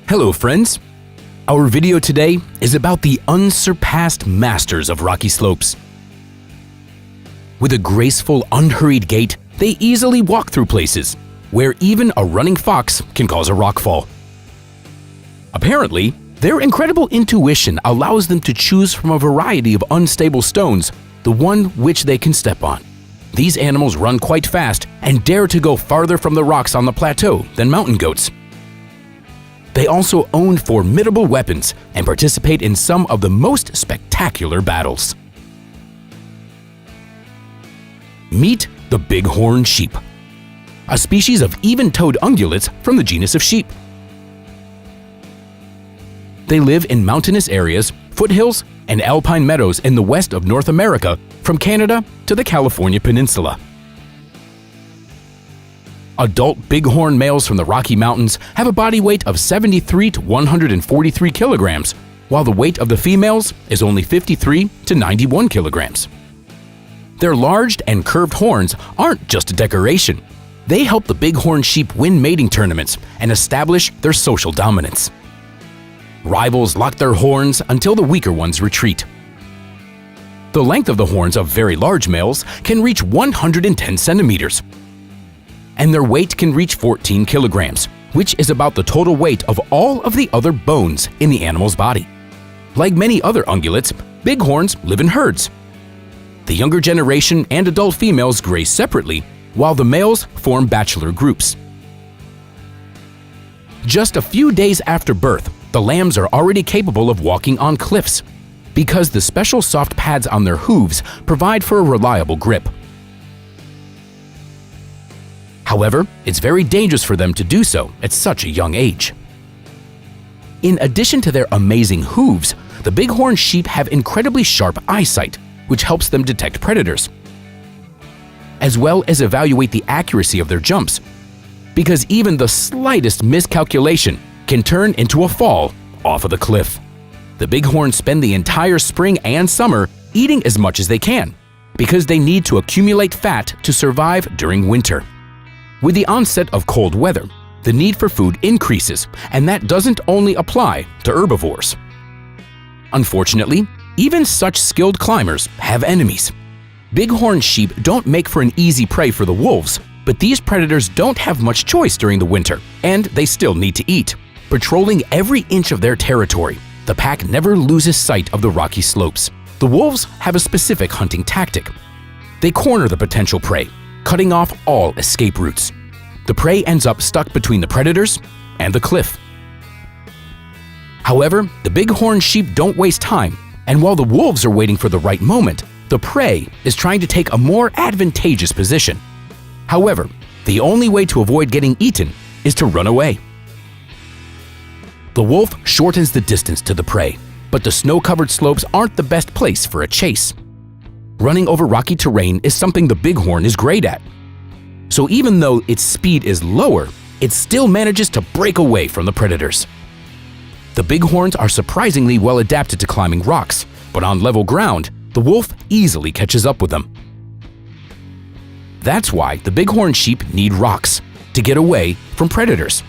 Hello friends! Our video today is about the unsurpassed masters of rocky slopes. With a graceful, unhurried gait, they easily walk through places where even a running fox can cause a rockfall. Apparently, their incredible intuition allows them to choose from a variety of unstable stones the one which they can step on. These animals run quite fast and dare to go farther from the rocks on the plateau than mountain goats. They also own formidable weapons and participate in some of the most spectacular battles. Meet the bighorn sheep, a species of even-toed ungulates from the genus of sheep. They live in mountainous areas, foothills, and alpine meadows in the west of North America, from Canada to the California Peninsula. Adult bighorn males from the Rocky Mountains have a body weight of 73 to 143 kilograms, while the weight of the females is only 53 to 91 kilograms. Their large and curved horns aren't just a decoration. They help the bighorn sheep win mating tournaments and establish their social dominance. Rivals lock their horns until the weaker ones retreat. The length of the horns of very large males can reach 110 centimeters, and their weight can reach 14 kilograms, which is about the total weight of all of the other bones in the animal's body. Like many other ungulates, bighorns live in herds. The younger generation and adult females graze separately, while the males form bachelor groups. Just a few days after birth, the lambs are already capable of walking on cliffs, because the special soft pads on their hooves provide for a reliable grip. However, it's very dangerous for them to do so at such a young age. In addition to their amazing hooves, the bighorn sheep have incredibly sharp eyesight, which helps them detect predators, as well as evaluate the accuracy of their jumps, because even the slightest miscalculation can turn into a fall off of the cliff. The bighorns spend the entire spring and summer eating as much as they can, because they need to accumulate fat to survive during winter. With the onset of cold weather, the need for food increases, and that doesn't only apply to herbivores. Unfortunately, even such skilled climbers have enemies. Bighorn sheep don't make for an easy prey for the wolves, but these predators don't have much choice during the winter, and they still need to eat. Patrolling every inch of their territory, the pack never loses sight of the rocky slopes. The wolves have a specific hunting tactic. They corner the potential prey, cutting off all escape routes. The prey ends up stuck between the predators and the cliff. However, the bighorn sheep don't waste time, and while the wolves are waiting for the right moment, the prey is trying to take a more advantageous position. However, the only way to avoid getting eaten is to run away. The wolf shortens the distance to the prey, but the snow-covered slopes aren't the best place for a chase. Running over rocky terrain is something the bighorn is great at. So even though its speed is lower, it still manages to break away from the predators. The bighorns are surprisingly well adapted to climbing rocks, but on level ground, the wolf easily catches up with them. That's why the bighorn sheep need rocks to get away from predators.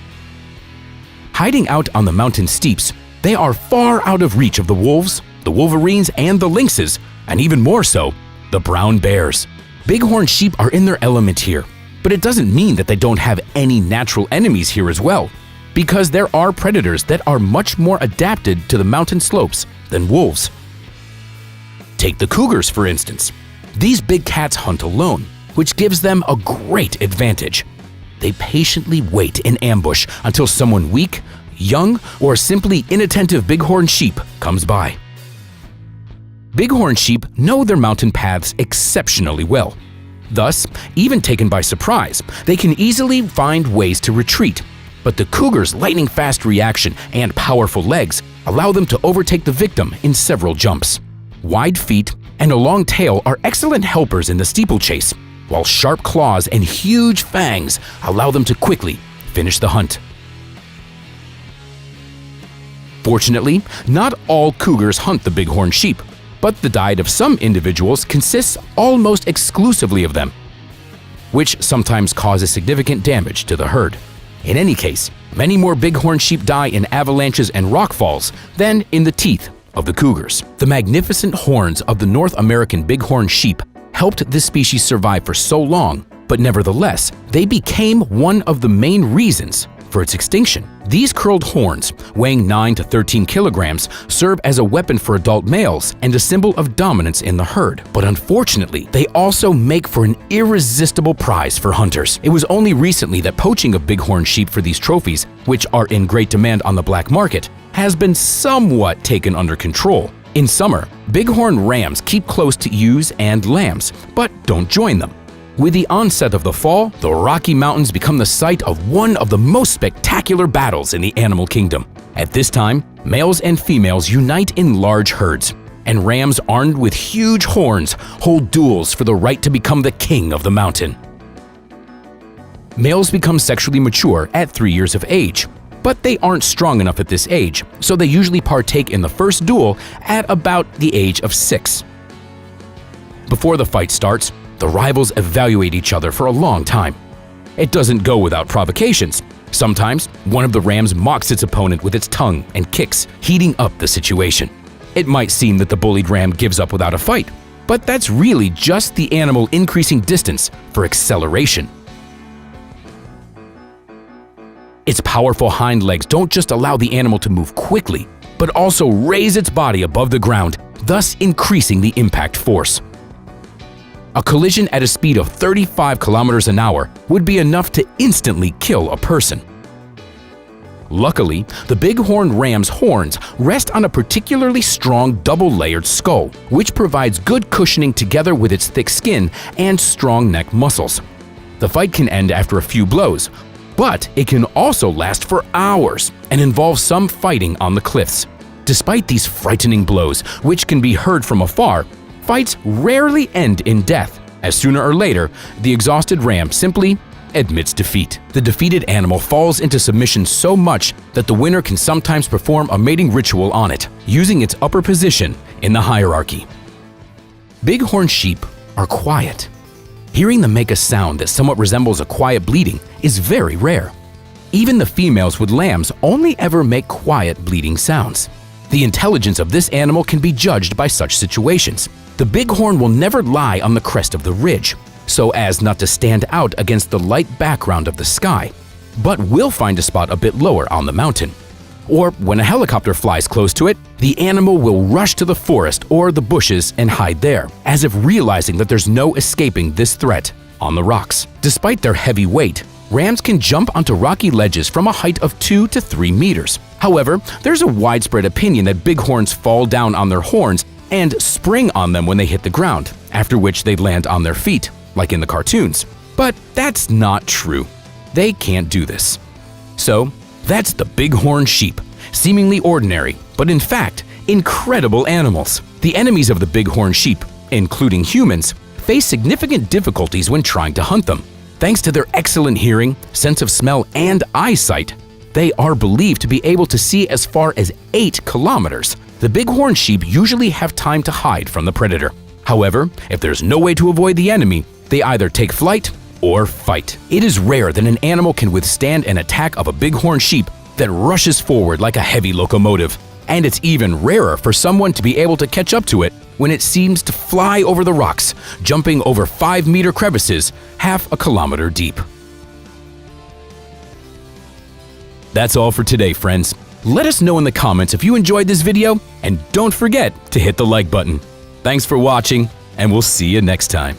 Hiding out on the mountain steeps, they are far out of reach of the wolves, the wolverines, and the lynxes, and even more so, the brown bears. Bighorn sheep are in their element here, but it doesn't mean that they don't have any natural enemies here as well, because there are predators that are much more adapted to the mountain slopes than wolves. Take the cougars, for instance. These big cats hunt alone, which gives them a great advantage. They patiently wait in ambush until someone weak, young, or simply inattentive bighorn sheep comes by. Bighorn sheep know their mountain paths exceptionally well. Thus, even taken by surprise, they can easily find ways to retreat. But the cougar's lightning-fast reaction and powerful legs allow them to overtake the victim in several jumps. Wide feet and a long tail are excellent helpers in the steeplechase, while sharp claws and huge fangs allow them to quickly finish the hunt. Fortunately, not all cougars hunt the bighorn sheep, but the diet of some individuals consists almost exclusively of them, which sometimes causes significant damage to the herd. In any case, many more bighorn sheep die in avalanches and rockfalls than in the teeth of the cougars. The magnificent horns of the North American bighorn sheep helped this species survive for so long, but nevertheless, they became one of the main reasons for its extinction. These curled horns, weighing 9 to 13 kilograms, serve as a weapon for adult males and a symbol of dominance in the herd. But unfortunately, they also make for an irresistible prize for hunters. It was only recently that poaching of bighorn sheep for these trophies, which are in great demand on the black market, has been somewhat taken under control. In summer, bighorn rams keep close to ewes and lambs, but don't join them. With the onset of the fall, the Rocky Mountains become the site of one of the most spectacular battles in the animal kingdom. At this time, males and females unite in large herds, and rams armed with huge horns hold duels for the right to become the king of the mountain. Males become sexually mature at 3 years of age, but they aren't strong enough at this age, so they usually partake in the first duel at about the age of 6. Before the fight starts, the rivals evaluate each other for a long time. It doesn't go without provocations. Sometimes, one of the rams mocks its opponent with its tongue and kicks, heating up the situation. It might seem that the bullied ram gives up without a fight, but that's really just the animal increasing distance for acceleration. Its powerful hind legs don't just allow the animal to move quickly, but also raise its body above the ground, thus increasing the impact force. A collision at a speed of 35 kilometers an hour would be enough to instantly kill a person. Luckily, the bighorn ram's horns rest on a particularly strong double-layered skull, which provides good cushioning together with its thick skin and strong neck muscles. The fight can end after a few blows, but it can also last for hours and involve some fighting on the cliffs. Despite these frightening blows, which can be heard from afar, fights rarely end in death, as sooner or later, the exhausted ram simply admits defeat. The defeated animal falls into submission so much that the winner can sometimes perform a mating ritual on it, using its upper position in the hierarchy. Bighorn sheep are quiet. Hearing them make a sound that somewhat resembles a quiet bleating is very rare. Even the females with lambs only ever make quiet bleating sounds. The intelligence of this animal can be judged by such situations. The bighorn will never lie on the crest of the ridge, so as not to stand out against the light background of the sky, but will find a spot a bit lower on the mountain. Or when a helicopter flies close to it, the animal will rush to the forest or the bushes and hide there, as if realizing that there's no escaping this threat on the rocks. Despite their heavy weight, rams can jump onto rocky ledges from a height of 2 to 3 meters. However, there's a widespread opinion that bighorns fall down on their horns and spring on them when they hit the ground, after which they land on their feet, like in the cartoons. But that's not true. They can't do this. So, that's the bighorn sheep, seemingly ordinary, but in fact, incredible animals. The enemies of the bighorn sheep, including humans, face significant difficulties when trying to hunt them. Thanks to their excellent hearing, sense of smell, and eyesight, they are believed to be able to see as far as 8 kilometers. The bighorn sheep usually have time to hide from the predator. However, if there's no way to avoid the enemy, they either take flight or fight. It is rare that an animal can withstand an attack of a bighorn sheep that rushes forward like a heavy locomotive. And it's even rarer for someone to be able to catch up to it when it seems to fly over the rocks, jumping over 5-meter crevices half a kilometer deep. That's all for today, friends. Let us know in the comments if you enjoyed this video, and don't forget to hit the like button. Thanks for watching, and we'll see you next time.